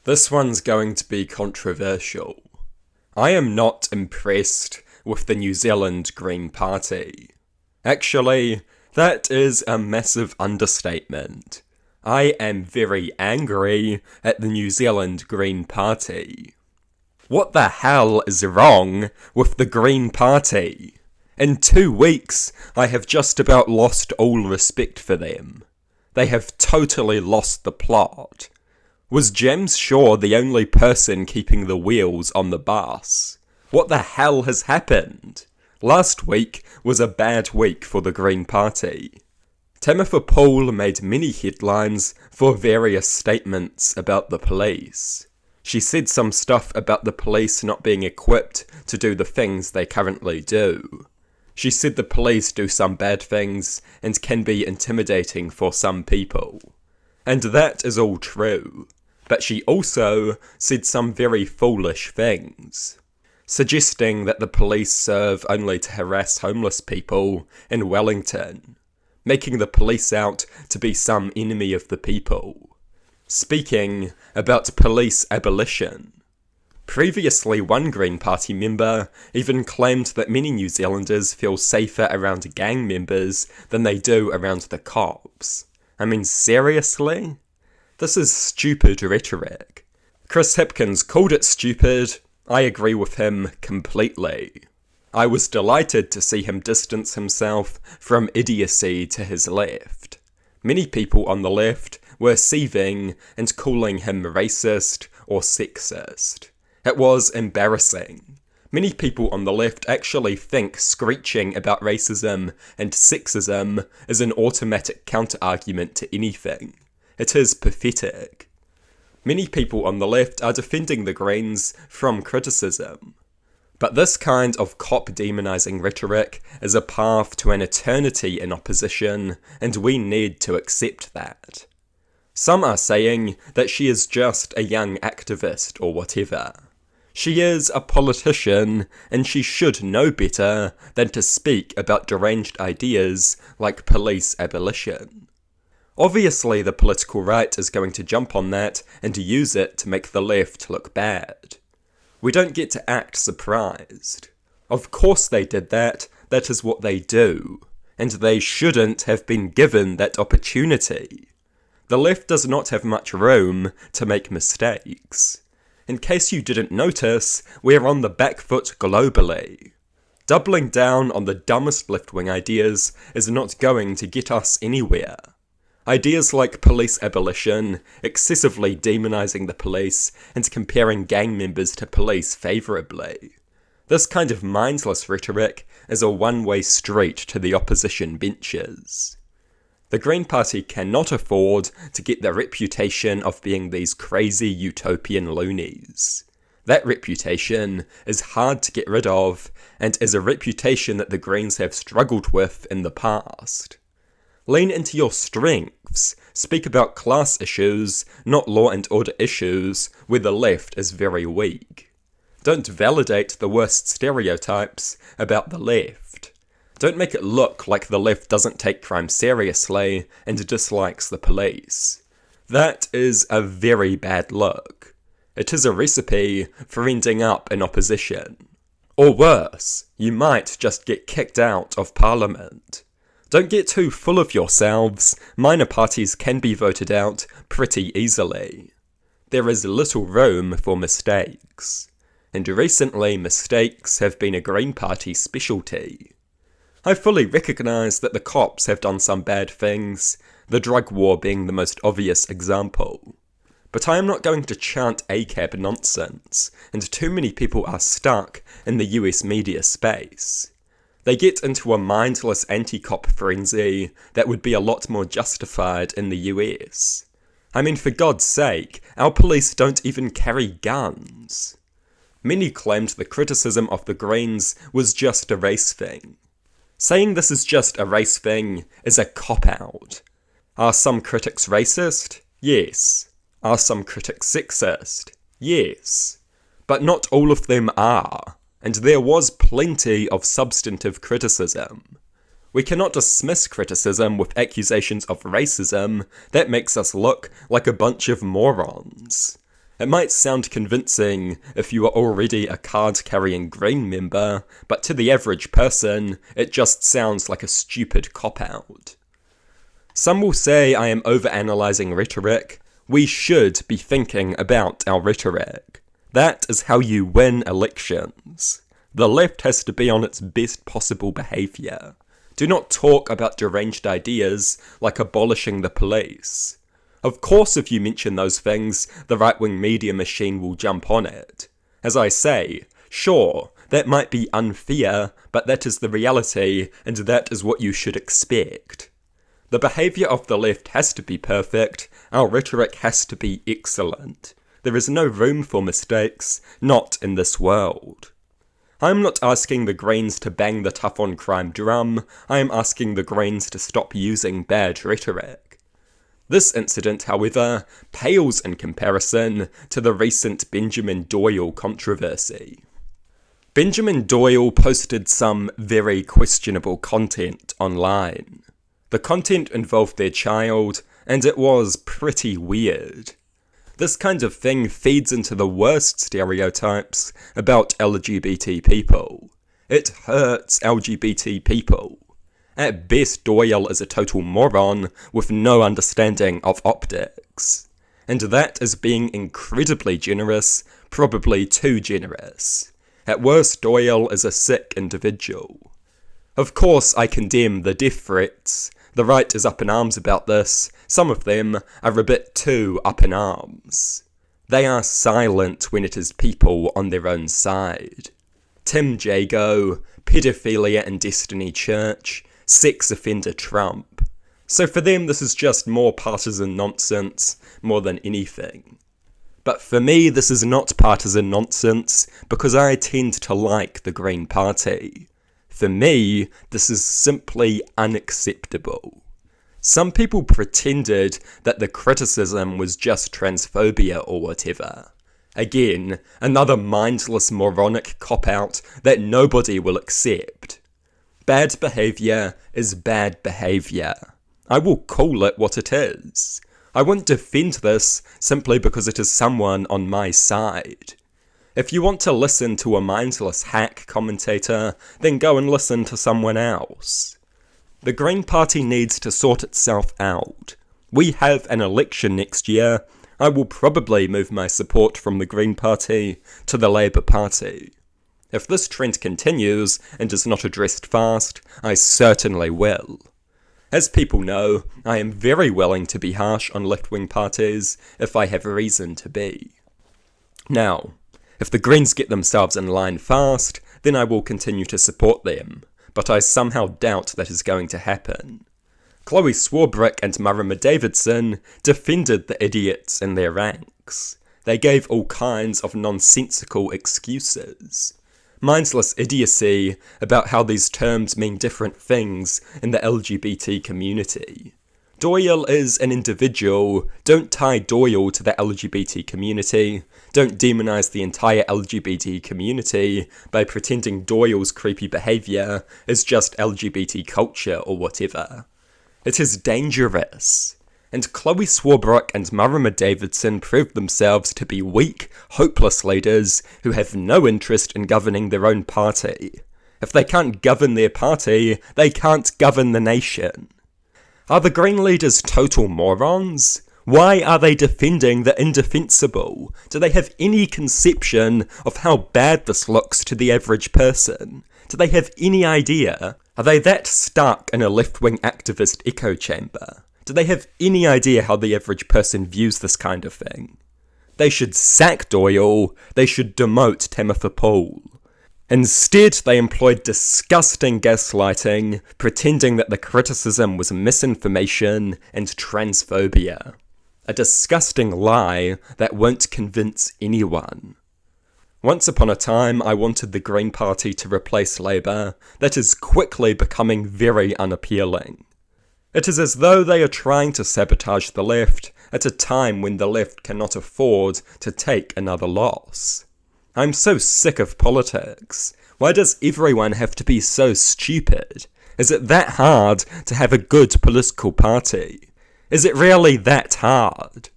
This one's going to be controversial. I am not impressed with the New Zealand Green Party. Actually, that is a massive understatement. I am very angry at the New Zealand Green Party. What the hell is wrong with the Green Party? In 2 weeks, I have just about lost all respect for them. They have totally lost the plot. Was James Shaw the only person keeping the wheels on the bus? What the hell has happened? Last week was a bad week for the Green Party. Tamitha Paul made many headlines for various statements about the police. She said some stuff about the police not being equipped to do the things they currently do. She said the police do some bad things and can be intimidating for some people. And that is all true. But she also said some very foolish things, suggesting that the police serve only to harass homeless people in Wellington, making the police out to be some enemy of the people, speaking about police abolition. Previously, one Green Party member even claimed that many New Zealanders feel safer around gang members than they do around the cops. I mean, seriously? This is stupid rhetoric. Chris Hipkins called it stupid. I agree with him completely. I was delighted to see him distance himself from idiocy to his left. Many people on the left were seething and calling him racist or sexist. It was embarrassing. Many people on the left actually think screeching about racism and sexism is an automatic counter-argument to anything. It is pathetic. Many people on the left are defending the Greens from criticism. But this kind of cop-demonising rhetoric is a path to an eternity in opposition, and we need to accept that. Some are saying that she is just a young activist or whatever. She is a politician, and she should know better than to speak about deranged ideas like police abolition. Obviously, the political right is going to jump on that and use it to make the left look bad. We don't get to act surprised. Of course they did that, that is what they do, and they shouldn't have been given that opportunity. The left does not have much room to make mistakes. In case you didn't notice, we're on the back foot globally. Doubling down on the dumbest left-wing ideas is not going to get us anywhere. Ideas like police abolition, excessively demonising the police, and comparing gang members to police favourably. This kind of mindless rhetoric is a one-way street to the opposition benches. The Green Party cannot afford to get the reputation of being these crazy utopian loonies. That reputation is hard to get rid of, and is a reputation that the Greens have struggled with in the past. Lean into your strengths, speak about class issues, not law and order issues, where the left is very weak. Don't validate the worst stereotypes about the left. Don't make it look like the left doesn't take crime seriously and dislikes the police. That is a very bad look. It is a recipe for ending up in opposition. Or worse, you might just get kicked out of Parliament. Don't get too full of yourselves. Minor parties can be voted out pretty easily. There is little room for mistakes. And recently mistakes have been a Green Party specialty. I fully recognise that the cops have done some bad things, the drug war being the most obvious example. But I am not going to chant ACAB nonsense, and too many people are stuck in the US media space. They get into a mindless anti-cop frenzy that would be a lot more justified in the US. I mean, for God's sake, our police don't even carry guns. Many claimed the criticism of the Greens was just a race thing. Saying this is just a race thing is a cop-out. Are some critics racist? Yes. Are some critics sexist? Yes. But not all of them are. And there was plenty of substantive criticism. We cannot dismiss criticism with accusations of racism. That makes us look like a bunch of morons. It might sound convincing if you are already a card-carrying Green member, but to the average person, it just sounds like a stupid cop-out. Some will say I am overanalyzing rhetoric. We should be thinking about our rhetoric. That is how you win elections. The left has to be on its best possible behaviour. Do not talk about deranged ideas like abolishing the police. Of course, if you mention those things, the right-wing media machine will jump on it. As I say, sure, that might be unfair, but that is the reality, and that is what you should expect. The behaviour of the left has to be perfect, our rhetoric has to be excellent. There is no room for mistakes, not in this world. I am not asking the Greens to bang the tough on crime drum, I am asking the Greens to stop using bad rhetoric. This incident, however, pales in comparison to the recent Benjamin Doyle controversy. Benjamin Doyle posted some very questionable content online. The content involved their child, and it was pretty weird. This kind of thing feeds into the worst stereotypes about LGBT people. It hurts LGBT people. At best, Doyle is a total moron with no understanding of optics. And that is being incredibly generous, probably too generous. At worst, Doyle is a sick individual. Of course, I condemn the death threats. The right is up in arms about this. Some of them are a bit too up in arms. They are silent when it is people on their own side. Tim Jago, pedophilia in Destiny Church, sex offender Trump. So for them this is just more partisan nonsense more than anything. But for me this is not partisan nonsense because I tend to like the Green Party. For me, this is simply unacceptable. Some people pretended that the criticism was just transphobia or whatever. Again, another mindless moronic cop-out that nobody will accept. Bad behaviour is bad behaviour. I will call it what it is. I won't defend this simply because it is someone on my side. If you want to listen to a mindless hack commentator, then go and listen to someone else. The Green Party needs to sort itself out. We have an election next year. I will probably move my support from the Green Party to the Labour Party. If this trend continues and is not addressed fast, I certainly will. As people know, I am very willing to be harsh on left-wing parties if I have reason to be. Now, if the Greens get themselves in line fast, then I will continue to support them, but I somehow doubt that is going to happen. Chloe Swarbrick and Marama Davidson defended the idiots in their ranks. They gave all kinds of nonsensical excuses. Mindless idiocy about how these terms mean different things in the LGBT community. Doyle is an individual. Don't tie Doyle to the LGBT community. Don't demonise the entire LGBT community by pretending Doyle's creepy behaviour is just LGBT culture or whatever. It is dangerous. And Chloe Swarbrick and Marama Davidson proved themselves to be weak, hopeless leaders who have no interest in governing their own party. If they can't govern their party, they can't govern the nation. Are the Green leaders total morons? Why are they defending the indefensible? Do they have any conception of how bad this looks to the average person? Do they have any idea? Are they that stuck in a left-wing activist echo chamber? Do they have any idea how the average person views this kind of thing? They should sack Doyle. They should demote Tamitha Paul. Instead, they employed disgusting gaslighting, pretending that the criticism was misinformation and transphobia. A disgusting lie that won't convince anyone. Once upon a time, I wanted the Green Party to replace Labour. That is quickly becoming very unappealing. It is as though they are trying to sabotage the left at a time when the left cannot afford to take another loss. I'm so sick of politics. Why does everyone have to be so stupid? Is it that hard to have a good political party? Is it really that hard?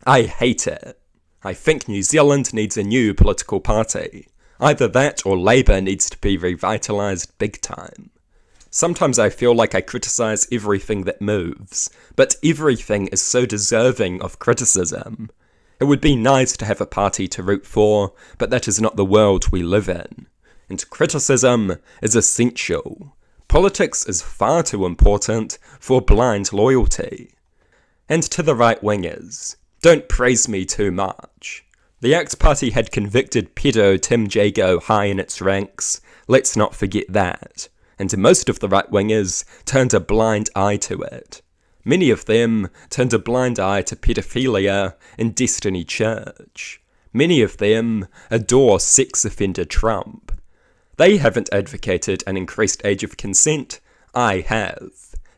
I hate it. I think New Zealand needs a new political party. Either that or Labour needs to be revitalised big time. Sometimes I feel like I criticise everything that moves, but everything is so deserving of criticism. It would be nice to have a party to root for, but that is not the world we live in. And criticism is essential. Politics is far too important for blind loyalty. And to the right-wingers, don't praise me too much. The ACT Party had convicted pedo Tim Jago high in its ranks, let's not forget that. And most of the right-wingers turned a blind eye to it. Many of them turned a blind eye to pedophilia in Destiny Church. Many of them adore sex offender Trump. They haven't advocated an increased age of consent, I have.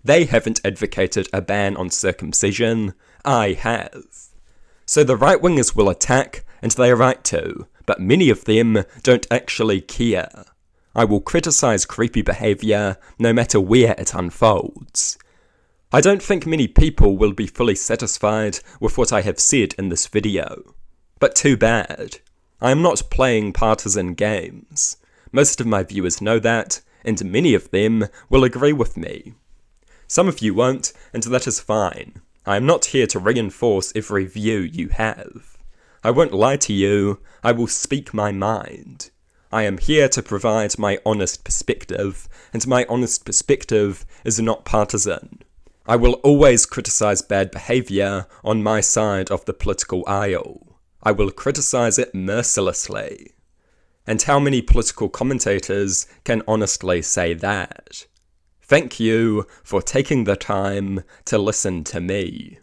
They haven't advocated a ban on circumcision, I have. So the right-wingers will attack, and they are right to, but many of them don't actually care. I will criticise creepy behaviour no matter where it unfolds. I don't think many people will be fully satisfied with what I have said in this video. But too bad. I am not playing partisan games. Most of my viewers know that, and many of them will agree with me. Some of you won't, and that is fine. I am not here to reinforce every view you have. I won't lie to you, I will speak my mind. I am here to provide my honest perspective, and my honest perspective is not partisan. I will always criticise bad behaviour on my side of the political aisle. I will criticise it mercilessly. And how many political commentators can honestly say that? Thank you for taking the time to listen to me.